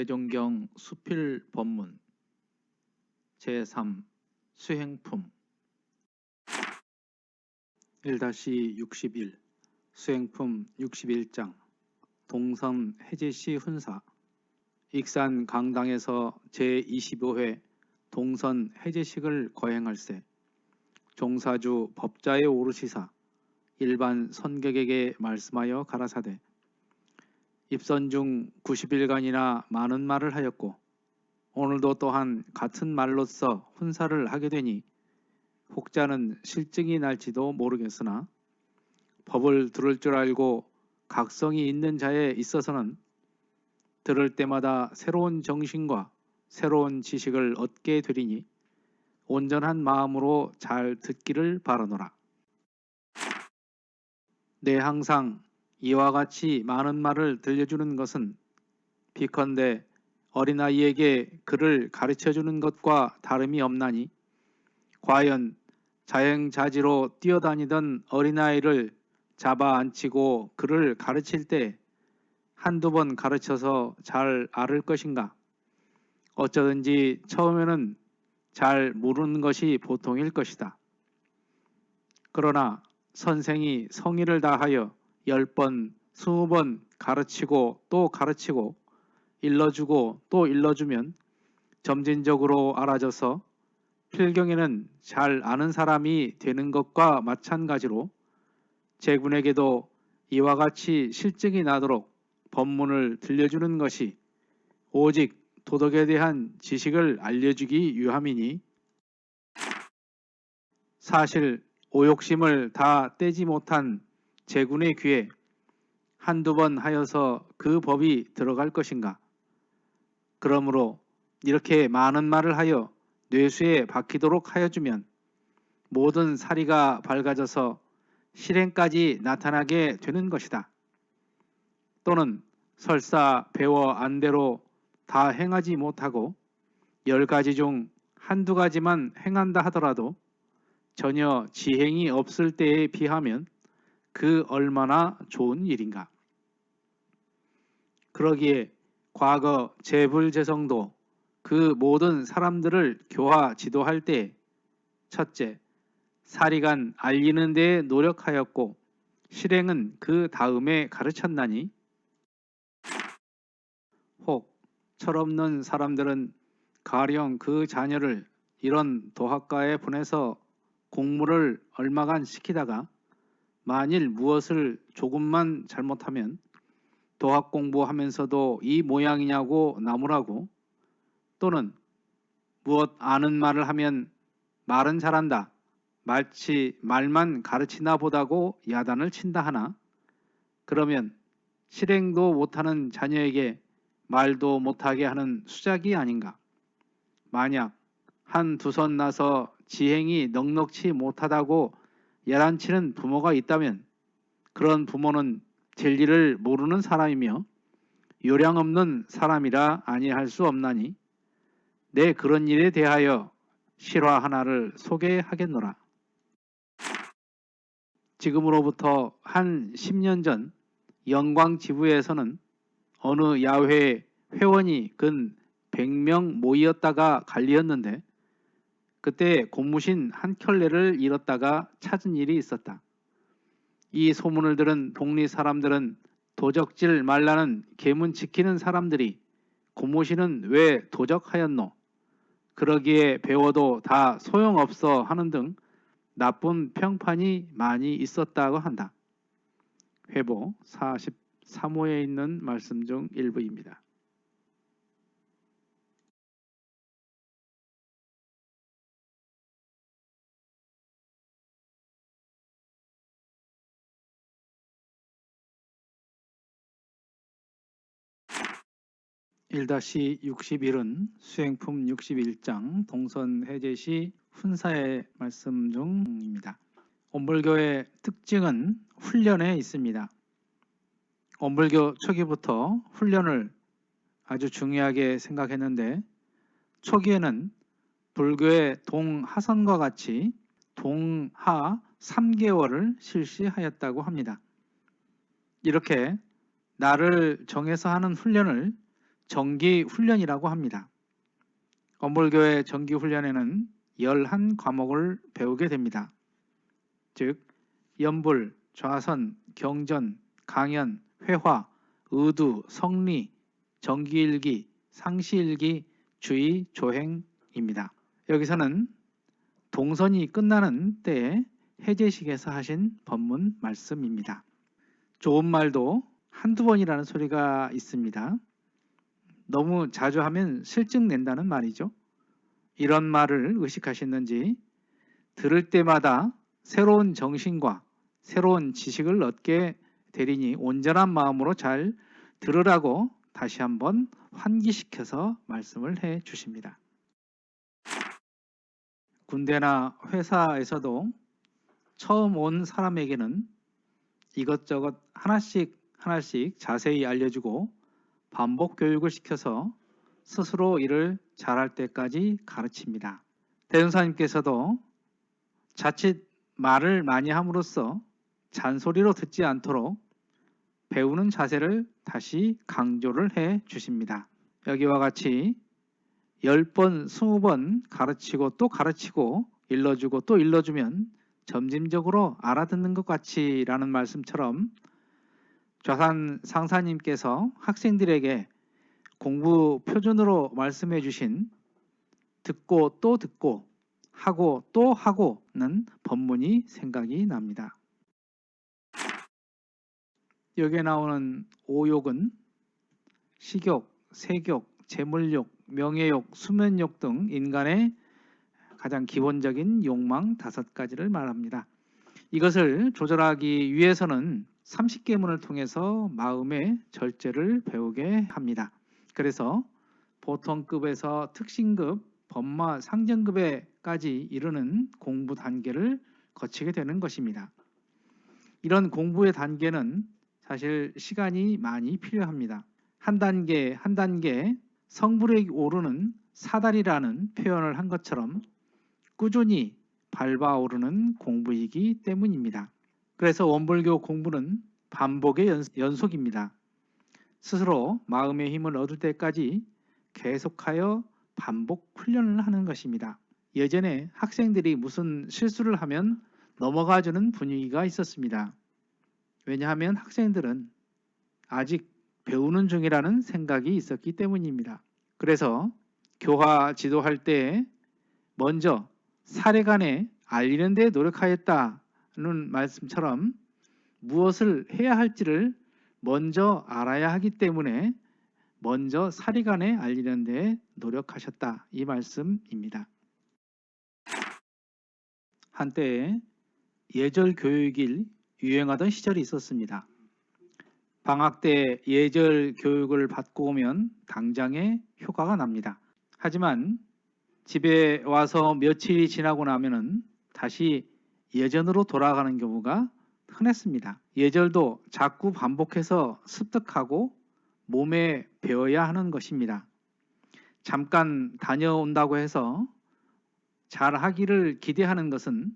대종경 수필 법문 제3 수행품 1-61 수행품 61장 동선 해제시 훈사 익산 강당에서 제25회 동선 해제식을 거행할세 종사주 법자에 오르시사 일반 선객에게 말씀하여 가라사대 입선 중 90일간이나 많은 말을 하였고 오늘도 또한 같은 말로써 훈사를 하게 되니 혹자는 실증이 날지도 모르겠으나 법을 들을 줄 알고 각성이 있는 자에 있어서는 들을 때마다 새로운 정신과 새로운 지식을 얻게 되리니 온전한 마음으로 잘 듣기를 바라노라. 내 항상 이와 같이 많은 말을 들려주는 것은 비컨대 어린아이에게 글을 가르쳐주는 것과 다름이 없나니 과연 자행자지로 뛰어다니던 어린아이를 잡아 앉히고 글을 가르칠 때 한두 번 가르쳐서 잘 알을 것인가? 어쩌든지 처음에는 잘 모르는 것이 보통일 것이다. 그러나 선생이 성의를 다하여 10번, 20번 가르치고 또 가르치고 일러주고 또 일러주면 점진적으로 알아져서 필경에는 잘 아는 사람이 되는 것과 마찬가지로 제군에게도 이와 같이 실증이 나도록 법문을 들려주는 것이 오직 도덕에 대한 지식을 알려주기 위함이니 사실 오욕심을 다 떼지 못한 제군의 귀에 한두 번 하여서 그 법이 들어갈 것인가? 그러므로 이렇게 많은 말을 하여 뇌수에 박히도록 하여주면 모든 사리가 밝아져서 실행까지 나타나게 되는 것이다. 또는 설사 배워 안대로 다 행하지 못하고 10가지 중 한두 가지만 행한다 하더라도 전혀 지행이 없을 때에 비하면 그 얼마나 좋은 일인가. 그러기에 과거 재불재성도 그 모든 사람들을 교화 지도할 때 첫째, 사리간 알리는 데에 노력하였고 실행은 그 다음에 가르쳤나니 혹 철없는 사람들은 가령 그 자녀를 이런 도학가에 보내서 공부를 얼마간 시키다가 만일 무엇을 조금만 잘못하면 도학 공부하면서도 이 모양이냐고 나무라고 또는 무엇 아는 말을 하면 말은 잘한다. 마치 말만 가르치나 보다고 야단을 친다 하나 그러면 실행도 못하는 자녀에게 말도 못하게 하는 수작이 아닌가. 만약 한두 손 나서 지행이 넉넉치 못하다고 야단치는 부모가 있다면 그런 부모는 진리를 모르는 사람이며 요량 없는 사람이라 아니할 수 없나니 내 그런 일에 대하여 실화 하나를 소개하겠노라. 지금으로부터 한 10년 전 영광지부에서는 어느 야회에 회원이 근 100명 모이었다가 갈리었는데 그때 고무신 한 켤레를 잃었다가 찾은 일이 있었다. 이 소문을 들은 동리 사람들은 도적질 말라는 계문 지키는 사람들이 고무신은 왜 도적하였노? 그러기에 배워도 다 소용없어 하는 등 나쁜 평판이 많이 있었다고 한다. 회보 43호에 있는 말씀 중 일부입니다. (1-61은) 수행품 61장 동선 해제시 훈사의 말씀 중입니다. 온불교의 특징은 훈련에 있습니다. 온불교 초기부터 훈련을 아주 중요하게 생각했는데 초기에는 불교의 동하선과 같이 동하 3개월을 실시하였다고 합니다. 이렇게 날을 정해서 하는 훈련을 정기훈련이라고 합니다. 원불교의 정기훈련에는 11과목을 배우게 됩니다. 즉 연불, 좌선, 경전, 강연, 회화, 의두, 성리, 정기일기, 상시일기, 주의, 조행입니다. 여기서는 동선이 끝나는 때에 해제식에서 하신 법문 말씀입니다. 좋은 말도 한두 번이라는 소리가 있습니다. 너무 자주 하면 실증 낸다는 말이죠. 이런 말을 의식하셨는지 들을 때마다 새로운 정신과 새로운 지식을 얻게 되리니 온전한 마음으로 잘 들으라고 다시 한번 환기시켜서 말씀을 해 주십니다. 군대나 회사에서도 처음 온 사람에게는 이것저것 하나씩 자세히 알려주고 반복 교육을 시켜서 스스로 일을 잘할 때까지 가르칩니다. 대종사님께서도 자칫 말을 많이 함으로써 잔소리로 듣지 않도록 배우는 자세를 다시 강조를 해 주십니다. 여기와 같이 10번, 20번 가르치고 또 가르치고 일러주고 또 일러주면 점진적으로 알아듣는 것 같이라는 말씀처럼 좌산 상사님께서 학생들에게 공부 표준으로 말씀해 주신 듣고 또 듣고 하고 또 하고는 법문이 생각이 납니다. 여기에 나오는 5욕은 식욕, 색욕, 재물욕, 명예욕, 수면욕 등 인간의 가장 기본적인 욕망 5가지를 말합니다. 이것을 조절하기 위해서는 30계문을 통해서 마음의 절제를 배우게 합니다. 그래서 보통급에서 특신급, 법마 상정급에까지 이르는 공부 단계를 거치게 되는 것입니다. 이런 공부의 단계는 사실 시간이 많이 필요합니다. 한 단계 한 단계 성불에 오르는 사다리라는 표현을 한 것처럼 꾸준히 밟아오르는 공부이기 때문입니다. 그래서 원불교 공부는 반복의 연속입니다. 스스로 마음의 힘을 얻을 때까지 계속하여 반복 훈련을 하는 것입니다. 예전에 학생들이 무슨 실수를 하면 넘어가주는 분위기가 있었습니다. 왜냐하면 학생들은 아직 배우는 중이라는 생각이 있었기 때문입니다. 그래서 교화 지도할 때 먼저 사례간에 알리는 데 노력하였다는 말씀처럼 무엇을 해야 할지를 먼저 알아야 하기 때문에 먼저 사례간에 알리는 데 노력하셨다 이 말씀입니다. 한때 예절 교육이 유행하던 시절이 있었습니다. 방학 때 예절 교육을 받고 오면 당장에 효과가 납니다. 하지만 집에 와서 며칠이 지나고 나면은 다시 예전으로 돌아가는 경우가 흔했습니다. 예절도 자꾸 반복해서 습득하고 몸에 배워야 하는 것입니다. 잠깐 다녀온다고 해서 잘하기를 기대하는 것은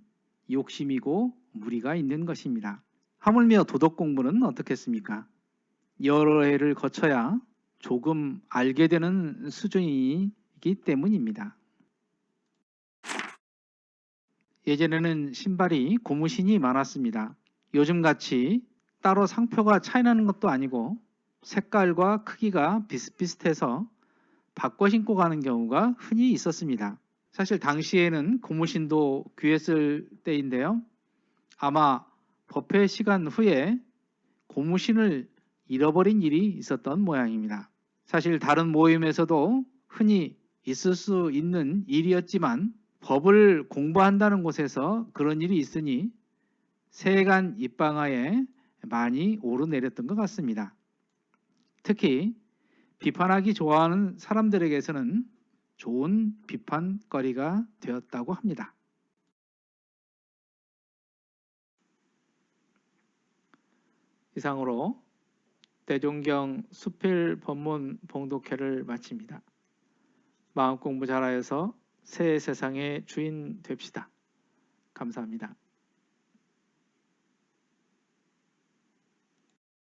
욕심이고 무리가 있는 것입니다. 하물며 도덕 공부는 어떻겠습니까? 여러 해를 거쳐야 조금 알게 되는 수준이기 때문입니다. 예전에는 신발이 고무신이 많았습니다. 요즘같이 따로 상표가 차이나는 것도 아니고 색깔과 크기가 비슷비슷해서 바꿔 신고 가는 경우가 흔히 있었습니다. 사실 당시에는 고무신도 귀했을 때인데요. 아마 법회 시간 후에 고무신을 잃어버린 일이 있었던 모양입니다. 사실 다른 모임에서도 흔히 있을 수 있는 일이었지만 법을 공부한다는 곳에서 그런 일이 있으니 세간 입방아에 많이 오르내렸던 것 같습니다. 특히 비판하기 좋아하는 사람들에게서는 좋은 비판거리가 되었다고 합니다. 이상으로 대종경 수필 법문 봉독회를 마칩니다. 마음 공부 잘하여서 새 세상의 주인 됩시다. 감사합니다.